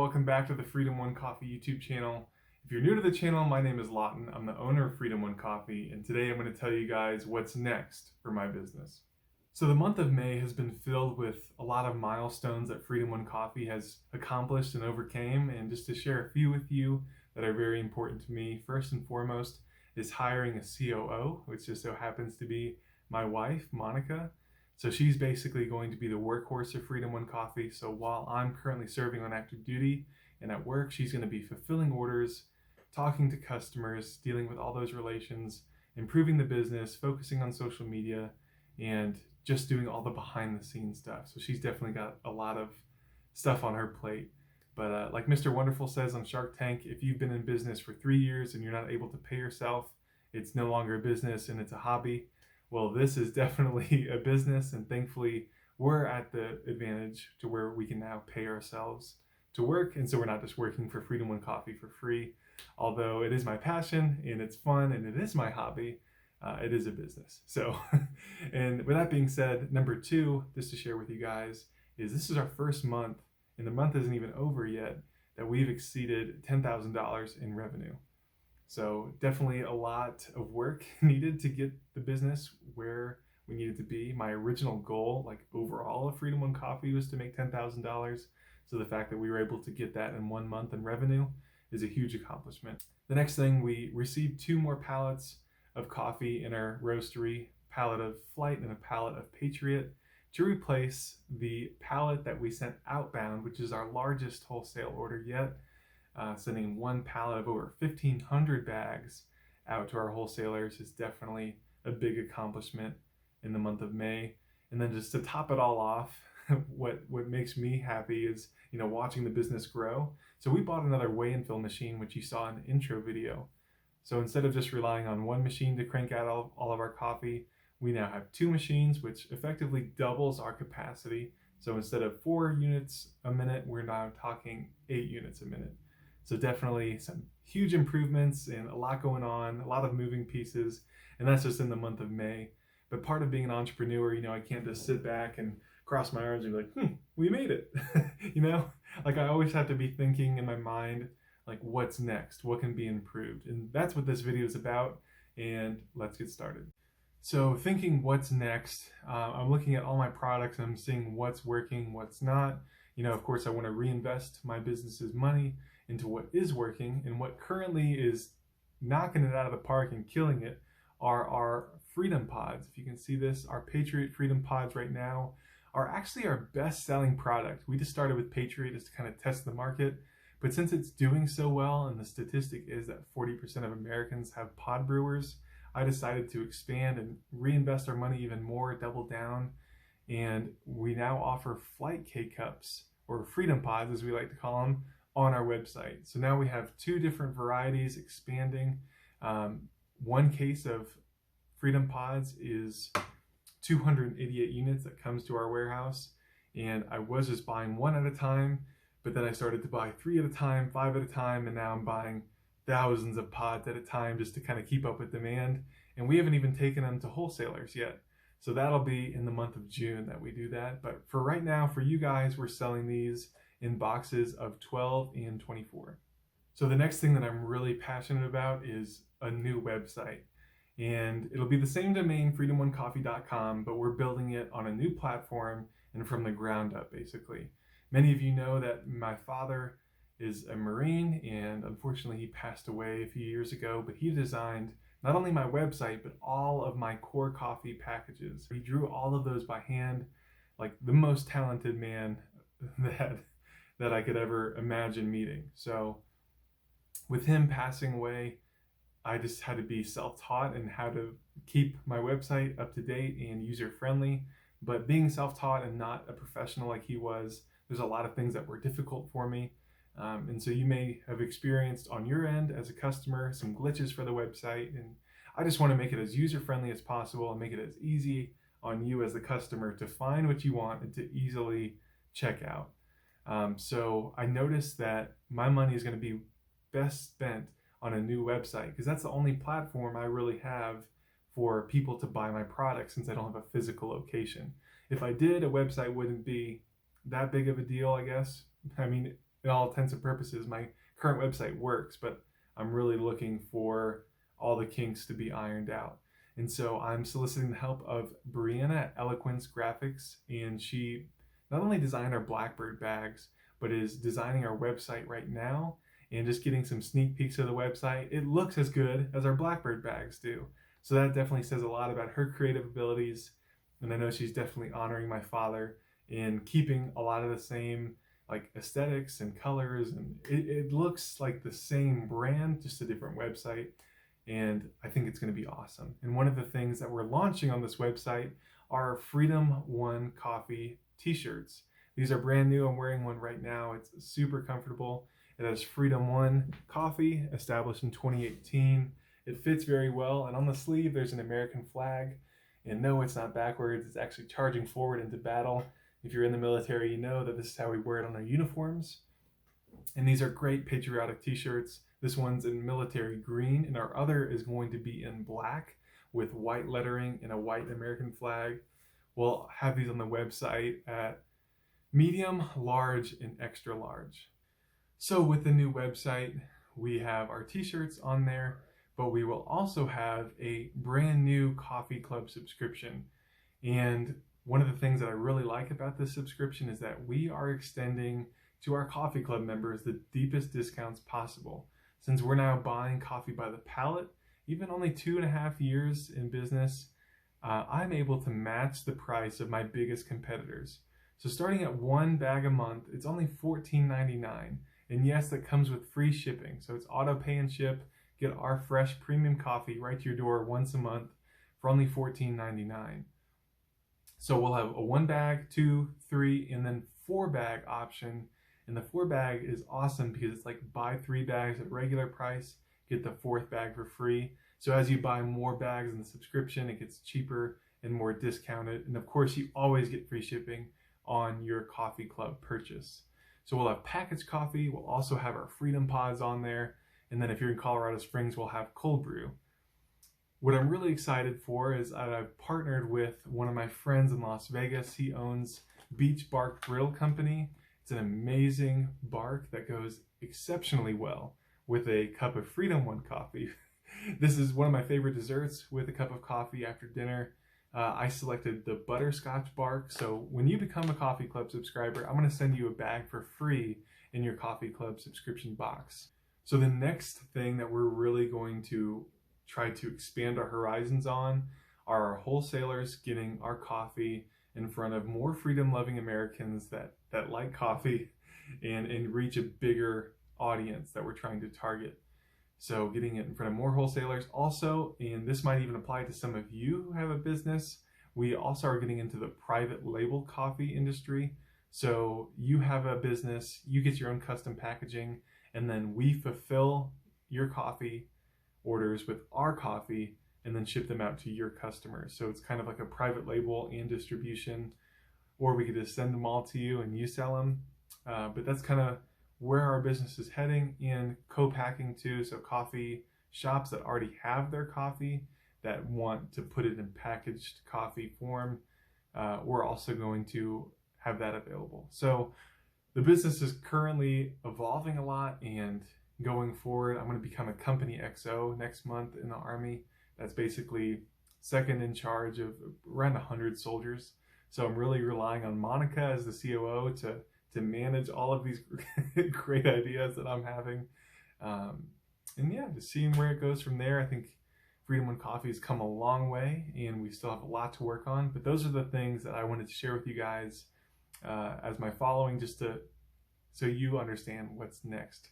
welcome back to the Freedom One Coffee YouTube channel. If you're new to the channel, my name is Lawton. I'm the owner of Freedom One Coffee, and today I'm going to tell you guys what's next for my business. So the month of May has been filled with a lot of milestones that Freedom One Coffee has accomplished and overcame, and just to share a few with you that are very important to me, first and foremost is hiring a COO, which just so happens to be my wife, Monica. So she's basically going to be the workhorse of Freedom One Coffee. So while I'm currently serving on active duty and at work, she's going to be fulfilling orders, talking to customers, dealing with all those relations, improving the business, focusing on social media, and just doing all the behind the scenes stuff. So she's definitely got a lot of stuff on her plate. But like Mr. Wonderful says on Shark Tank, if you've been in business for 3 years and you're not able to pay yourself, it's no longer a business and it's a hobby. Well, this is definitely a business, and thankfully we're at the advantage to where we can now pay ourselves to work, and so we're not just working for Freedom One Coffee for free. Although it is my passion and it's fun and it is my hobby, it is a business. So, and with that being said, number 2, just to share with you guys, is this is our first month, and the month isn't even over yet, that we've exceeded $10,000 in revenue. So definitely a lot of work needed to get the business where we needed to be. My original goal, like overall of Freedom One Coffee, was to make $10,000. So the fact that we were able to get that in 1 month in revenue is a huge accomplishment. The next thing, we received 2 more pallets of coffee in our roastery, pallet of Flight and a pallet of Patriot, to replace the pallet that we sent outbound, which is our largest wholesale order yet. Sending 1 pallet of over 1,500 bags out to our wholesalers is definitely a big accomplishment in the month of May. And then just to top it all off, what makes me happy is, watching the business grow. So we bought another weigh and fill machine, which you saw in the intro video. So instead of just relying on 1 machine to crank out all of our coffee, we now have 2 machines, which effectively doubles our capacity. So instead of 4 units a minute, we're now talking 8 units a minute. So definitely some huge improvements and a lot going on, a lot of moving pieces, and that's just in the month of May. But part of being an entrepreneur, I can't just sit back and cross my arms and be like, we made it. Like I always have to be thinking in my mind, like what's next? What can be improved? And that's what this video is about, and let's get started. So thinking what's next, I'm looking at all my products and I'm seeing what's working, what's not. Of course, I want to reinvest my business's money into what is working, and what currently is knocking it out of the park and killing it are our Freedom Pods. If you can see this, our Patriot Freedom Pods right now are actually our best selling product. We just started with Patriot just to kind of test the market, but since it's doing so well, and the statistic is that 40% of Americans have pod brewers, I decided to expand and reinvest our money even more, double down, and we now offer Flight K-Cups, or Freedom Pods as we like to call them, on our website. So now we have 2 different varieties expanding. 1 case of Freedom Pods is 288 units that comes to our warehouse, and I was just buying 1 at a time, but then I started to buy 3 at a time, 5 at a time, and now I'm buying thousands of pods at a time just to kind of keep up with demand. And we haven't even taken them to wholesalers yet. So that'll be in the month of June that we do that. But for right now, for you guys, we're selling these in boxes of 12 and 24. So the next thing that I'm really passionate about is a new website. And it'll be the same domain, freedomonecoffee.com, but we're building it on a new platform and from the ground up, basically. Many of you know that my father is a Marine, and unfortunately he passed away a few years ago, but he designed not only my website, but all of my core coffee packages. He drew all of those by hand, like the most talented man that I could ever imagine meeting. So with him passing away, I just had to be self-taught in how to keep my website up to date and user-friendly. But being self-taught and not a professional like he was, there's a lot of things that were difficult for me. And so you may have experienced on your end as a customer some glitches for the website. And I just want to make it as user-friendly as possible and make it as easy on you as the customer to find what you want and to easily check out. So I noticed that my money is going to be best spent on a new website, because that's the only platform I really have for people to buy my products, since I don't have a physical location. If I did, a website wouldn't be that big of a deal, I guess. I mean, in all intents and purposes, my current website works, but I'm really looking for all the kinks to be ironed out. And so I'm soliciting the help of Brianna at Eloquence Graphics, and she not only designed our Blackbird bags, but is designing our website right now and just getting some sneak peeks of the website. It looks as good as our Blackbird bags do. So that definitely says a lot about her creative abilities. And I know she's definitely honoring my father in keeping a lot of the same like aesthetics and colors, and it looks like the same brand, just a different website. And I think it's going to be awesome. And one of the things that we're launching on this website are Freedom One Coffee t-shirts. These are brand new. I'm wearing one right now. It's super comfortable. It has Freedom One Coffee, established in 2018. It fits very well. And on the sleeve, there's an American flag. And no, it's not backwards. It's actually charging forward into battle. If you're in the military, you know that this is how we wear it on our uniforms. And these are great patriotic t-shirts. This one's in military green, and our other is going to be in black with white lettering and a white American flag. We'll have these on the website at medium, large, and extra large. So with the new website, we have our t-shirts on there, but we will also have a brand new coffee club subscription. And one of the things that I really like about this subscription is that we are extending to our coffee club members the deepest discounts possible. Since we're now buying coffee by the pallet, even only 2.5 years in business, I'm able to match the price of my biggest competitors. So starting at 1 bag a month, it's only $14.99. And yes, that comes with free shipping. So it's auto pay and ship. Get our fresh premium coffee right to your door once a month for only $14.99. So we'll have a 1 bag, 2, 3, and then 4 bag option. And the 4 bag is awesome because it's like buy 3 bags at regular price, get the 4th bag for free. So as you buy more bags in the subscription, it gets cheaper and more discounted. And of course, you always get free shipping on your coffee club purchase. So we'll have packaged coffee. We'll also have our Freedom Pods on there. And then if you're in Colorado Springs, we'll have cold brew. What I'm really excited for is I've partnered with one of my friends in Las Vegas. He owns Beach Bark Brittle Company. It's an amazing bark that goes exceptionally well with a cup of Freedom One coffee. This is one of my favorite desserts with a cup of coffee after dinner. I selected the butterscotch bark. So when you become a Coffee Club subscriber, I'm going to send you a bag for free in your Coffee Club subscription box. So the next thing that we're really going to try to expand our horizons on are our wholesalers getting our coffee in front of more freedom-loving Americans that like coffee and reach a bigger audience that we're trying to target. So getting it in front of more wholesalers also, and this might even apply to some of you who have a business, we also are getting into the private label coffee industry. So you have a business, you get your own custom packaging, and then we fulfill your coffee orders with our coffee and then ship them out to your customers. So it's kind of like a private label and distribution, or we could just send them all to you and you sell them. But that's kind of where our business is heading, in co-packing too. So coffee shops that already have their coffee that want to put it in packaged coffee form, we're also going to have that available. So the business is currently evolving a lot, and going forward, I'm going to become a company XO next month in the Army. That's basically second in charge of around 100 soldiers. So I'm really relying on Monica as the COO to manage all of these great ideas that I'm having. And yeah, just seeing where it goes from there. I think Freedom One Coffee has come a long way, and we still have a lot to work on. But those are the things that I wanted to share with you guys as my following, just so you understand what's next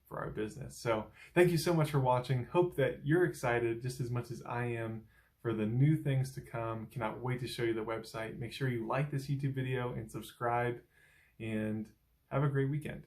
for our business. So thank you so much for watching. Hope that you're excited just as much as I am for the new things to come. Cannot wait to show you the website. Make sure you like this YouTube video and subscribe, and have a great weekend.